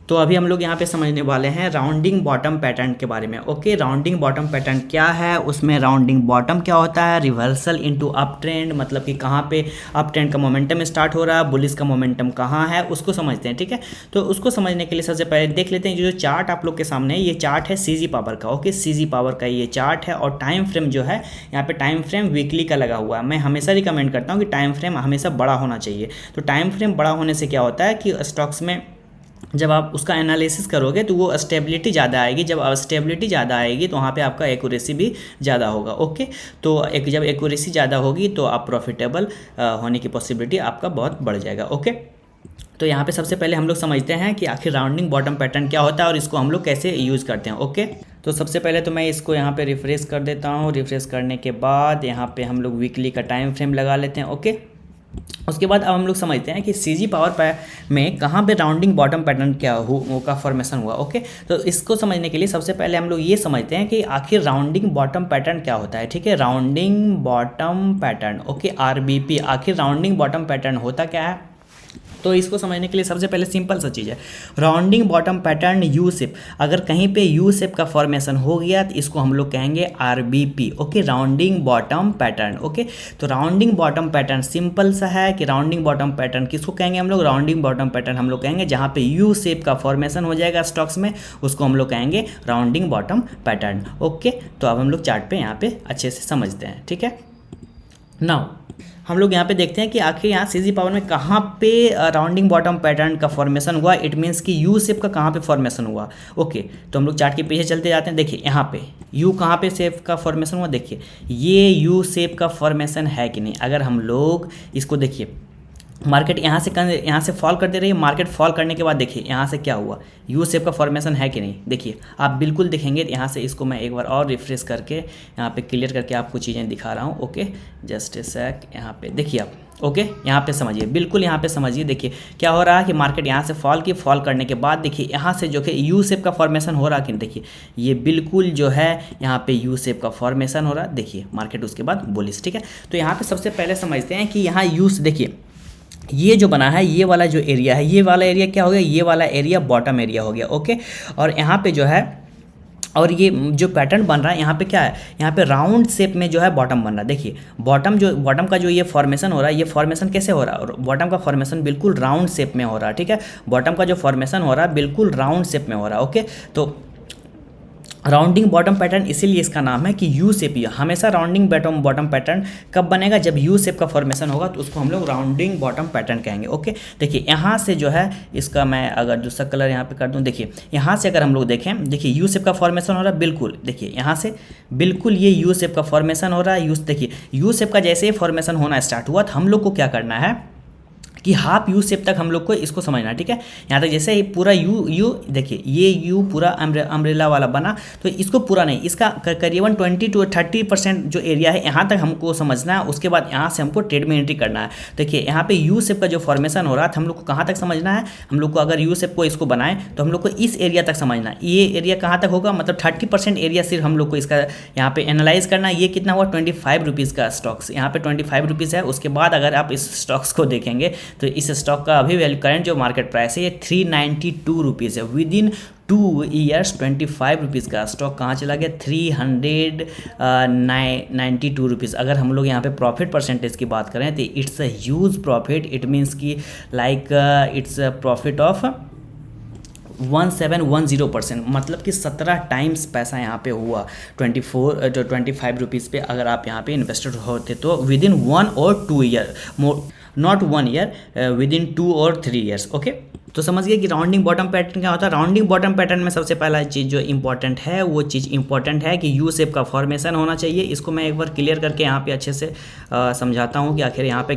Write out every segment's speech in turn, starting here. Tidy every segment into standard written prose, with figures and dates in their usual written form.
तो अभी हम लोग यहाँ पे समझने वाले हैं राउंडिंग बॉटम पैटर्न के बारे में। ओके, राउंडिंग बॉटम पैटर्न क्या है, उसमें राउंडिंग बॉटम क्या होता है, रिवर्सल इनटू अप ट्रेंड, मतलब कि कहाँ पे अप ट्रेंड का मोमेंटम स्टार्ट हो रहा है, बुलिश का मोमेंटम कहाँ है, उसको समझते हैं। ठीक है, तो उसको समझने के लिए सबसे पहले देख लेते हैं जो चार्ट आप लोग के सामने है, ये चार्ट है सीजी पावर का। ओके, सीजी पावर का ये चार्ट है और टाइम फ्रेम जो है यहाँ पे टाइम फ्रेम वीकली का लगा हुआ है। मैं हमेशा रिकमेंड करता हूँ कि टाइम फ्रेम हमेशा बड़ा होना चाहिए। तो टाइम फ्रेम बड़ा होने से क्या होता है कि स्टॉक्स में जब आप उसका एनालिसिस करोगे तो वो स्टेबिलिटी ज़्यादा आएगी। जब स्टेबिलिटी ज़्यादा आएगी तो वहाँ पे आपका एक्यूरेसी भी ज़्यादा होगा। ओके, तो जब एक्यूरेसी ज़्यादा होगी तो आप प्रॉफिटेबल होने की पॉसिबिलिटी आपका बहुत बढ़ जाएगा। ओके, तो यहाँ पे सबसे पहले हम लोग समझते हैं कि आखिर राउंडिंग बॉटम पैटर्न क्या होता है और इसको हम लोग कैसे यूज़ करते हैं। ओके, तो सबसे पहले तो मैं इसको यहाँ पे रिफ्रेश कर देता हूँ। रिफ्रेश करने के बाद यहाँ पे हम लोग वीकली का टाइम फ्रेम लगा लेते हैं। ओके, उसके बाद अब हम लोग समझते हैं कि सीजी पावर में कहाँ पे राउंडिंग बॉटम पैटर्न क्या का फॉर्मेशन हुआ। ओके, तो इसको समझने के लिए सबसे पहले हम लोग ये समझते हैं कि आखिर राउंडिंग बॉटम पैटर्न क्या होता है। ठीक है, rounding bottom pattern, okay, RBP, आखिर राउंडिंग बॉटम पैटर्न होता क्या है। तो इसको समझने के लिए सबसे पहले सिंपल सा चीज़ है, rounding bottom pattern U shape. अगर कहीं पे यू शेप का फॉर्मेशन हो गया तो इसको हम लोग कहेंगे RBP. Okay, rounding bottom pattern. Okay, तो राउंडिंग बॉटम पैटर्न सिंपल सा है कि राउंडिंग बॉटम पैटर्न किसको कहेंगे हम लोग, राउंडिंग बॉटम पैटर्न हम लोग कहेंगे जहाँ पे यू शेप का फॉर्मेशन हो जाएगा स्टॉक्स में, उसको हम लोग कहेंगे राउंडिंग बॉटम पैटर्न। ओके, तो अब हम लोग चार्ट पे यहाँ पे अच्छे से समझते हैं। ठीक है, नाउ हम लोग यहाँ पे देखते हैं कि आखिर यहाँ सीजी पावर में कहाँ पे राउंडिंग बॉटम पैटर्न का फॉर्मेशन हुआ। इट मीन्स कि यू शेप का कहाँ पे फॉर्मेशन हुआ। ओके, तो हम लोग चार्ट के पीछे चलते जाते हैं। देखिए यहाँ पे यू कहाँ पे शेप का फॉर्मेशन हुआ, देखिए ये यू शेप का फॉर्मेशन है कि नहीं। अगर हम लोग इसको देखिए, मार्केट यहाँ से फॉल करते रही, मार्केट फॉल करने के बाद देखिए यहाँ से क्या हुआ, यू शेप का फॉर्मेशन है कि नहीं। देखिए आप बिल्कुल देखेंगे यहाँ से, इसको मैं एक बार और रिफ्रेश करके यहाँ पे क्लियर करके आपको चीज़ें दिखा रहा हूँ। ओके, जस्ट ए सेक, यहाँ पे देखिए आप। ओके, यहाँ पे समझिए, बिल्कुल यहाँ पे समझिए। देखिए क्या हो रहा है कि मार्केट यहाँ से फॉल करने के बाद देखिए यहाँ से जो है यू शेप का फॉर्मेशन हो रहा है कि देखिए ये बिल्कुल जो है यहाँ पे यू शेप का फॉर्मेशन हो रहा है। देखिए मार्केट उसके बाद बुलिश। ठीक है, तो यहाँ पे सबसे पहले समझते हैं कि यहाँ यू, देखिए ये जो बना है, ये वाला जो एरिया है, ये वाला एरिया क्या हो गया, ये वाला एरिया बॉटम एरिया हो गया। ओके, और यहाँ पे जो है, और ये जो पैटर्न बन रहा है यहाँ पे क्या है, यहाँ पे राउंड शेप में जो है बॉटम बन रहा है। देखिए बॉटम का जो ये फॉर्मेशन हो रहा है, ये फॉर्मेशन कैसे हो रहा है, बॉटम का फॉर्मेशन बिल्कुल राउंड शेप में हो रहा है। ठीक है, बॉटम का जो फॉर्मेशन हो रहा है बिल्कुल राउंड शेप में हो रहा है। ओके, तो राउंडिंग बॉटम पैटर्न इसीलिए इसका नाम है कि यू शेप। हमेशा राउंडिंग बॉटम पैटर्न कब बनेगा, जब यू शेप का फॉर्मेशन होगा, तो उसको हम लोग राउंडिंग बॉटम पैटर्न कहेंगे। ओके, देखिए यहाँ से जो है, इसका मैं अगर दूसरा कलर यहाँ पे कर दूँ, देखिए यहाँ से अगर हम लोग देखें, देखिए यू शेप का फॉर्मेशन हो रहा है बिल्कुल। देखिए यहाँ से बिल्कुल ये यू शेप का फॉर्मेशन हो रहा है। देखिए यू शेप का जैसे ही फॉर्मेशन होना स्टार्ट हुआ तो हम लोग को क्या करना है कि हाफ यू शेप तक हम लोग को इसको समझना। ठीक है, यहाँ तक जैसे पूरा यू देखिए ये यू पूरा अम्ब्रेला वाला बना, तो इसको पूरा नहीं, इसका करीबन 20 to 30% जो एरिया है यहाँ तक हमको समझना है। उसके बाद यहाँ से हमको ट्रेड में एंट्री करना है। देखिए यहाँ पे यू शेप का जो फॉर्मेशन हो रहा था हम लोग को कहाँ तक समझना है, हम लोग को अगर यू शेप को इसको बनाए तो हम लोग को इस एरिया तक समझना है। ये एरिया कहाँ तक होगा, मतलब 30% एरिया सिर्फ हम लोग को इसका यहाँ पे एनालाइज करना है। ये कितना हुआ, 25 रुपीज़ का स्टॉक्स, यहाँ पे 25 रुपीज़ है। उसके बाद अगर आप इस स्टॉक्स को देखेंगे तो इस स्टॉक का अभी वैल्यू करंट जो मार्केट प्राइस है ये 392 रुपीज़ है। विद इन 2 ईयर्स 25 रुपीज़ का स्टॉक कहाँ चला गया, 392 रुपीज़। अगर हम लोग यहाँ पे प्रॉफिट परसेंटेज की बात करें तो it's a huge profit. It means कि like it's a profit of 1710%, मतलब कि 17 टाइम्स पैसा यहाँ पे हुआ 25 रुपीज़ पे। अगर आप यहाँ पे इन्वेस्टर होते तो विद इन 1 और 2 year, not 1 year, with in 2 और 3 ईयर्स। ओके, तो समझिए कि राउंडिंग बॉटम पैटर्न क्या होता है। राउंडिंग बॉटम पैटर्न में सबसे पहला चीज़ जो इंपॉर्टेंट है, वो चीज़ इंपॉर्टेंट है कि यू शेप का फॉर्मेशन होना चाहिए। इसको मैं एक बार क्लियर करके यहाँ पे अच्छे से समझाता हूँ कि आखिर यहाँ पे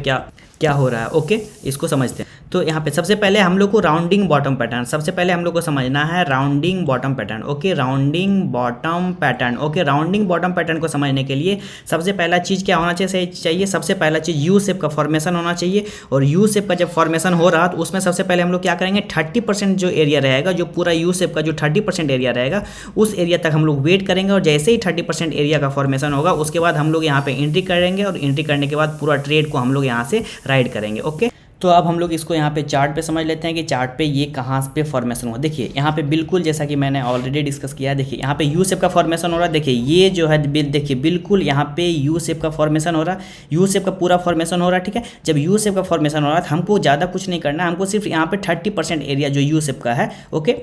क्या हो रहा है। ओके, इसको समझते हैं। तो यहाँ पे सबसे पहले हम लोग को राउंडिंग बॉटम पैटर्न, सबसे पहले हम लोग को समझना है rounding bottom pattern. Okay, rounding bottom pattern. Okay, rounding bottom pattern को समझने के लिए सबसे पहला चीज़ क्या होना चाहिए, सबसे पहला चीज़ यू शेप का फॉर्मेशन होना चाहिए। और यू शेप का जब फॉर्मेशन हो रहा तो उसमें सबसे पहले हम लोग क्या करेंगे, 30% जो एरिया रहेगा, जो पूरा यू शेप का जो 30% एरिया रहेगा, उस एरिया तक हम लोग वेट करेंगे। और जैसे ही 30% एरिया का फॉर्मेशन होगा उसके बाद हम लोग यहाँ पे एंट्री करेंगे, और एंट्री करने के बाद पूरा ट्रेड को हम लोग यहाँ से राइड करेंगे। ओके, तो अब हम लोग इसको यहाँ पे चार्ट पे समझ लेते हैं कि चार्ट पे ये कहाँ पे फॉर्मेशन हुआ। देखिए यहाँ पे बिल्कुल जैसा कि मैंने ऑलरेडी डिस्कस किया है, देखिए यहाँ पे यू शेप का फॉर्मेशन हो रहा है। देखिए ये जो है देखिए बिल्कुल यहाँ पे यू शेप का फॉर्मेशन हो रहा है, यू शेप का पूरा फॉर्मेशन हो रहा है, ठीक है। जब यू शेप का फॉर्मेशन हो रहा है तो हमको ज़्यादा कुछ नहीं करना है, हमको सिर्फ यहाँ पे 30% एरिया जो यू शेप का है, ओके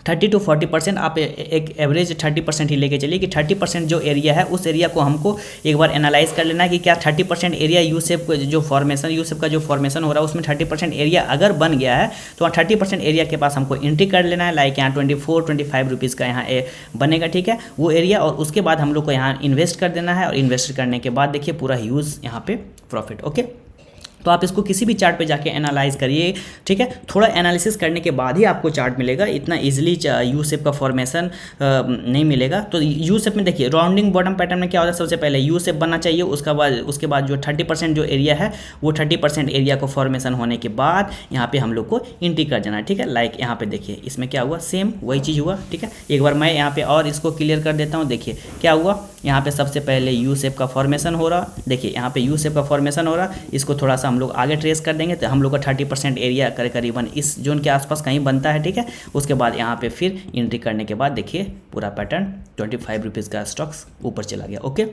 30 to 40%, आप एक एवरेज 30% ही लेके चलिए कि 30% जो एरिया है उस एरिया को हमको एक बार एनालाइज कर लेना है कि क्या 30% एरिया यू शेप जो फॉर्मेशन यू शेप का जो फॉर्मेशन हो रहा है उसमें 30% एरिया अगर बन गया है तो 30% एरिया के पास हमको एंट्री कर लेना है। लाइक यहाँ 24-25 रुपीज़ का यहाँ बनेगा, ठीक है, वो एरिया। और उसके बाद हम लोग को यहाँ इन्वेस्ट कर देना है और इन्वेस्ट करने के बाद देखिए पूरा ह्यूज यहाँ पे प्रॉफिट, ओके। तो आप इसको किसी भी चार्ट पे जाके एनालाइज करिए, ठीक है। थोड़ा एनालिसिस करने के बाद ही आपको चार्ट मिलेगा, इतना इजीली यू शेप का फॉर्मेशन नहीं मिलेगा। तो यू शेप में देखिए राउंडिंग बॉटम पैटर्न में क्या होता है, सबसे पहले यू शेप बनना चाहिए, उसके बाद जो 30% जो एरिया है वो 30% एरिया को फॉर्मेशन होने के बाद यहाँ पे हम लोग को एंट्री कर जाना है, ठीक है। लाइक यहाँ पे देखिए इसमें क्या हुआ, सेम वही चीज़ हुआ, ठीक है। एक बार मैं यहाँ पे और इसको क्लियर कर देता हूँ। देखिए क्या हुआ, यहाँ पे सबसे पहले यू शेप का फॉर्मेशन हो रहा, देखिए यहाँ पे यू शेप का फॉर्मेशन हो रहा। इसको थोड़ा सा हम लोग आगे ट्रेस कर देंगे तो हम लोग का 30% एरिया करीबन इस जोन के आसपास कहीं बनता है, ठीक है। उसके बाद यहाँ पे फिर एंट्री करने के बाद देखिए पूरा पैटर्न 25 रुपीज़ का स्टॉक्स ऊपर चला गया, ओके।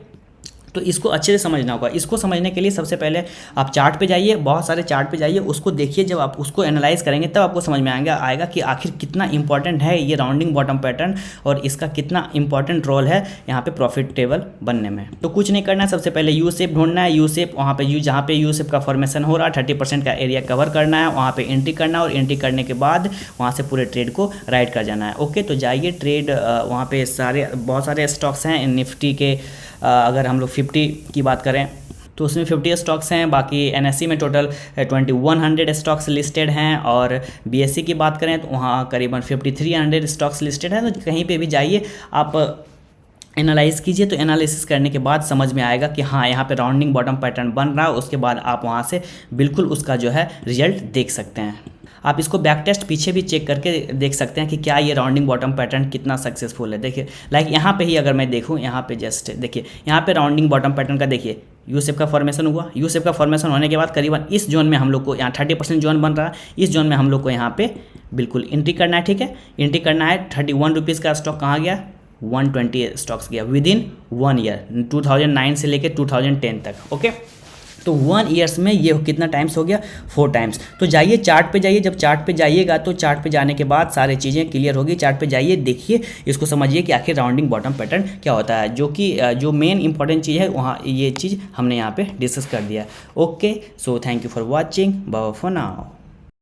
तो इसको अच्छे से समझना होगा। इसको समझने के लिए सबसे पहले आप चार्ट पे जाइए, बहुत सारे चार्ट पे जाइए, उसको देखिए। जब आप उसको एनालाइज करेंगे तब आपको समझ में आएगा कि आखिर कितना इंपॉर्टेंट है ये राउंडिंग बॉटम पैटर्न और इसका कितना इंपॉर्टेंट रोल है यहाँ पे प्रॉफिटेबल बनने में। तो कुछ नहीं करना है, सबसे पहले यू शेप ढूंढना है। यू शेप वहाँ पे जहाँ पे यू शेप का फॉर्मेशन हो रहा है 30% का एरिया कवर करना है, वहाँ पे एंट्री करना है और एंट्री करने के बाद वहाँ से पूरे ट्रेड को राइट कर जाना है, ओके। तो जाइए ट्रेड, वहाँ पे बहुत सारे स्टॉक्स हैं निफ्टी के। अगर हम लोग 50 की बात करें तो उसमें 50 स्टॉक्स हैं, बाकी NSE में टोटल 2100 स्टॉक्स लिस्टेड हैं, और BSE की बात करें तो वहाँ करीबन 5300 स्टॉक्स लिस्टेड हैं। तो कहीं पे भी जाइए आप एनालाइज कीजिए, तो एनालिसिस करने के बाद समझ में आएगा कि हाँ यहाँ पे राउंडिंग बॉटम पैटर्न बन रहा है। उसके बाद आप वहाँ से बिल्कुल उसका जो है रिजल्ट देख सकते हैं। आप इसको बैक टेस्ट पीछे भी चेक करके देख सकते हैं कि क्या ये राउंडिंग बॉटम पैटर्न कितना सक्सेसफुल है। देखिए लाइक यहाँ पे ही अगर मैं देखूँ, यहाँ पे जस्ट देखिए यहाँ पे राउंडिंग बॉटम पैटर्न का देखिए यू शेप का फॉर्मेशन हुआ। यू शेप का फॉर्मेशन होने के बाद करीबन इस जोन में हम लोग को यहाँ 30% जोन बन रहा है, इस जोन में हम लोग को यहाँ पे बिल्कुल एंट्री करना है, ठीक है। एंट्री करना है। 31 रुपीज़ का स्टॉक कहाँ गया, 120 स्टॉक्स गया विद इन 1 ईयर, 2009 से लेकर 2010 तक, ओके। तो 1 ईयर्स में ये कितना टाइम्स हो गया, 4 टाइम्स। तो जाइए चार्ट पे जाइए, जब चार्ट पे जाइएगा तो चार्ट पे जाने के बाद सारी चीज़ें क्लियर होगी। चार्ट पे जाइए, देखिए, इसको समझिए कि आखिर राउंडिंग बॉटम पैटर्न क्या होता है, जो कि जो मेन इंपॉर्टेंट चीज़ है वहाँ ये चीज़ हमने यहाँ पे डिस्कस कर दिया। Okay, so thank you for watching, bye for now.